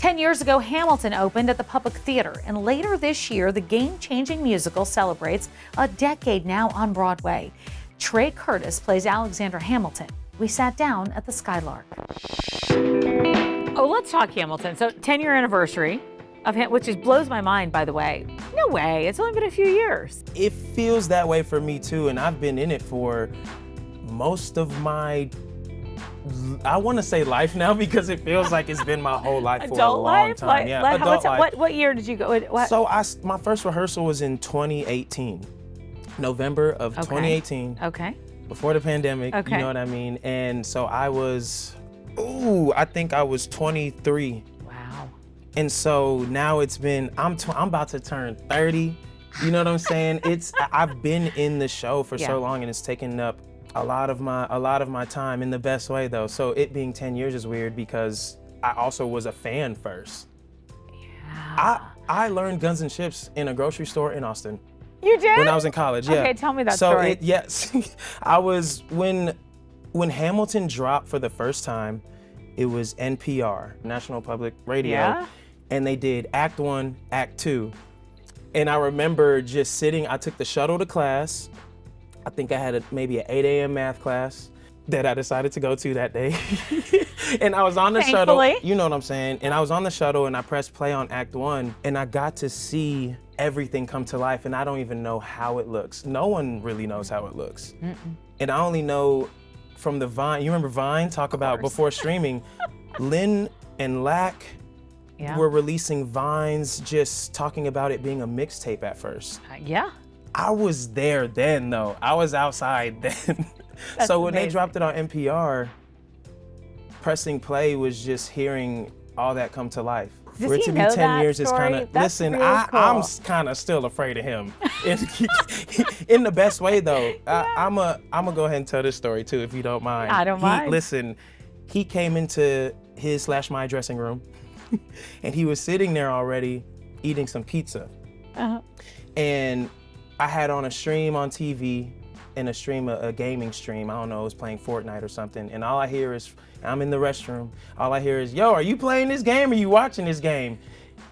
10 years ago, Hamilton opened at the Public Theater, and later this year, the game-changing musical celebrates a decade now on Broadway. Trey Curtis plays Alexander Hamilton. We sat down at the Skylark. Oh, let's talk Hamilton. So 10-year anniversary of Hamilton, which just blows my mind, by the way. No way, it's only been a few years. It feels that way for me too, and I've been in it for most of my, I want to say life now because it feels like it's been my whole life for a long time. Yeah, adult life. What year did you go? What? So my first rehearsal was in 2018, November of 2018. Okay. Before the pandemic, Okay. You know what I mean? And so I think I was 23. Wow. And so now it's been, I'm about to turn 30. You know what I'm saying? I've been in the show for so long, and it's taken up a lot of my time in the best way though. So it being 10 years is weird because I also was a fan first. Yeah. I learned Guns and Chips in a grocery store in Austin. You did? When I was in college, yeah. Okay, tell me that story. Yes, I was, when Hamilton dropped for the first time, it was NPR, National Public Radio. Yeah? And they did Act 1, Act 2. And I remember just sitting, I took the shuttle to class. I think I had maybe an 8 a.m. math class that I decided to go to that day. And I was on the shuttle, you know what I'm saying? And I was on the shuttle and I pressed play on Act 1 and I got to see everything come to life, and I don't even know how it looks. No one really knows how it looks. And I only know from the Vine, you remember Vine, talk about before streaming, Lin and Lack were releasing Vines just talking about it being a mixtape at first. Yeah. I was there then though. I was outside then. So when they dropped it on NPR, pressing play was just hearing all that come to life. Does For it he to be know 10 that years is story? kind of, That's listen, really I'm cool. kind of still afraid of him. In the best way though. I'm gonna go ahead and tell this story too, if you don't mind. I don't mind. Listen, he came into his/my dressing room and he was sitting there already eating some pizza. And I had on a stream on TV, and a gaming stream. I don't know, it was playing Fortnite or something. And all I hear is, I'm in the restroom. All I hear is, yo, are you playing this game or are you watching this game?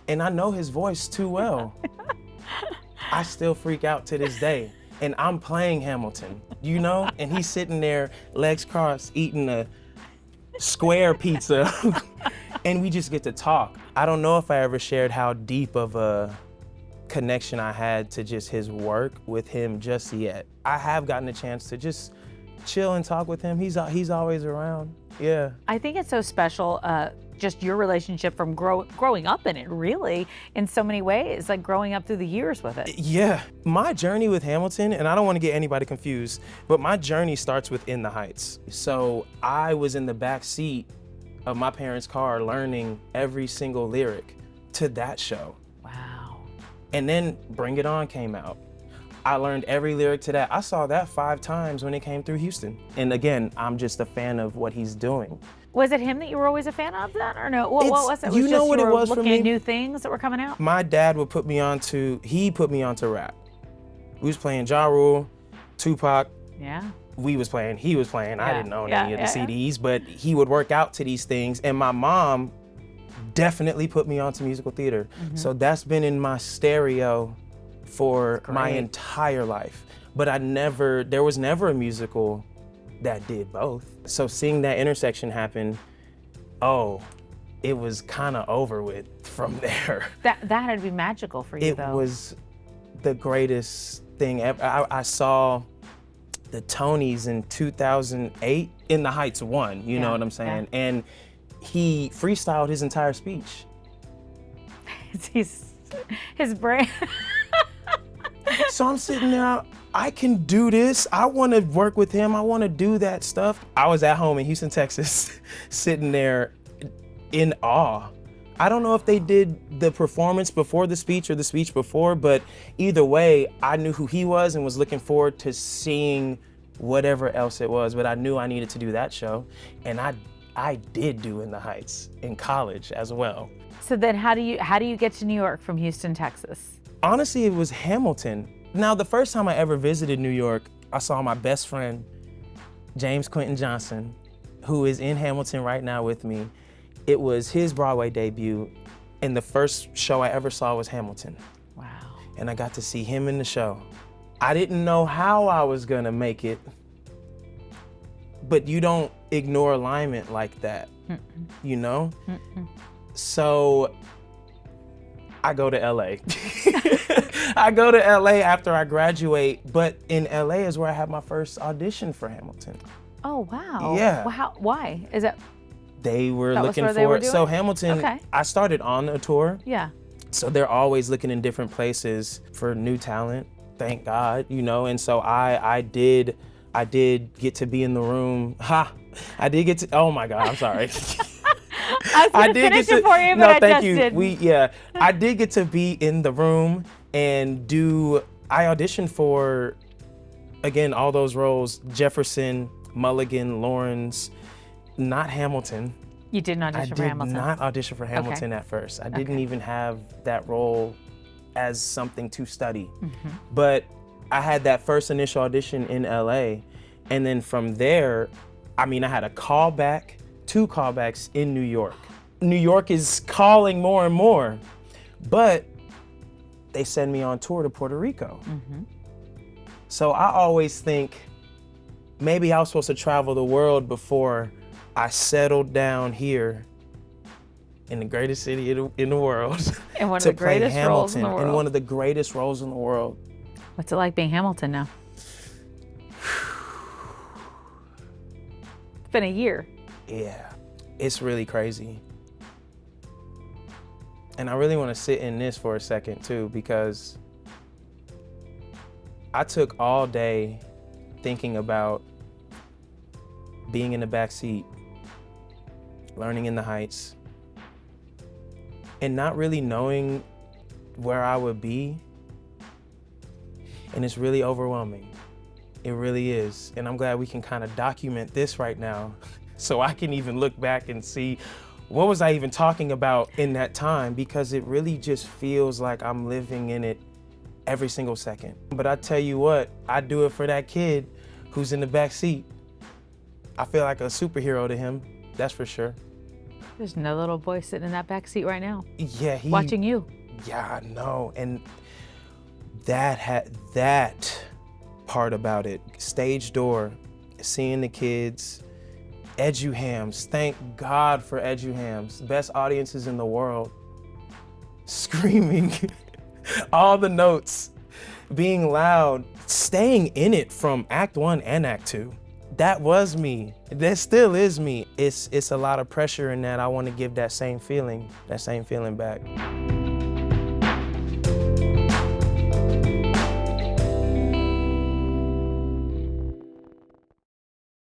And I know his voice too well. I still freak out to this day. And I'm playing Hamilton, you know? And he's sitting there, legs crossed, eating a square pizza. And we just get to talk. I don't know if I ever shared how deep of a connection I had to just his work with him just yet. I have gotten a chance to just chill and talk with him. He's always around. Yeah. I think it's so special, just your relationship from growing up in it, really, in so many ways, like growing up through the years with it. Yeah. My journey with Hamilton, and I don't want to get anybody confused, but my journey starts with In the Heights. So I was in the back seat of my parents' car learning every single lyric to that show. Wow. And then Bring It On came out. I learned every lyric to that. I saw that 5 times when it came through Houston. And again, I'm just a fan of what he's doing. Was it him that you were always a fan of then, or no? What was it? You know what it was for me? Looking at new things that were coming out? My dad would put me onto rap. We was playing Ja Rule, Tupac. Yeah. He was playing. I didn't own any of the yeah. CDs, but he would work out to these things. And my mom definitely put me onto musical theater. So that's been in my stereo for my entire life. But there was never a musical that did both. So seeing that intersection happen, it was kind of over with from there. That had to be magical for you, though. It was the greatest thing ever. I saw the Tonys in 2008, In the Heights won, you know what I'm saying? Yeah. And he freestyled his entire speech. His brain. So I'm sitting there, I can do this. I want to work with him. I want to do that stuff. I was at home in Houston, Texas, sitting there in awe. I don't know if they did the performance before the speech or the speech before, but either way, I knew who he was and was looking forward to seeing whatever else it was, but I knew I needed to do that show. And I did do In the Heights in college as well. So then how do you get to New York from Houston, Texas? Honestly, it was Hamilton. Now, the first time I ever visited New York, I saw my best friend, James Quentin Johnson, who is in Hamilton right now with me. It was his Broadway debut, and the first show I ever saw was Hamilton. Wow. And I got to see him in the show. I didn't know how I was gonna make it, but you don't ignore alignment like that, you know? So I go to LA. I go to LA after I graduate, but in LA is where I had my first audition for Hamilton. Oh, wow. Yeah. Wow. Why? Is that? They were That was looking where they for were it. doing? So Hamilton, Okay. I started on a tour. Yeah. So they're always looking in different places for new talent, thank God, you know? And so I did get to be in the room. I did get to, oh my God, I'm sorry. I did finish it for you, but no, I thank just you. didn't. I did get to be in the room and I auditioned for, again, all those roles, Jefferson, Mulligan, Lawrence, not Hamilton. You didn't audition for Hamilton? I did not audition for Hamilton at first. I didn't even have that role as something to study. But I had that first initial audition in LA. And then from there, I had a callback, 2 callbacks in New York. New York is calling more and more, but they send me on tour to Puerto Rico. So I always think maybe I was supposed to travel the world before I settled down here in the greatest city in the world And one of to the greatest play roles in Hamilton the world. in one of the greatest roles in the world. What's it like being Hamilton now? It's been a year. Yeah, it's really crazy. And I really want to sit in this for a second too, because I took all day thinking about being in the back seat, learning in the Heights, and not really knowing where I would be. And it's really overwhelming. It really is. And I'm glad we can kind of document this right now so I can even look back and see what was I even talking about in that time, because it really just feels like I'm living in it every single second. But I tell you what, I do it for that kid who's in the back seat. I feel like a superhero to him, that's for sure. There's no little boy sitting in that back seat right now. Yeah, Watching you. Yeah, I know. And that part about it, stage door, seeing the kids, EduHams, thank God for EduHams, best audiences in the world, screaming, all the notes, being loud, staying in it from Act 1 and Act 2. That was me. That still is me. It's a lot of pressure in that. I want to give that same feeling back.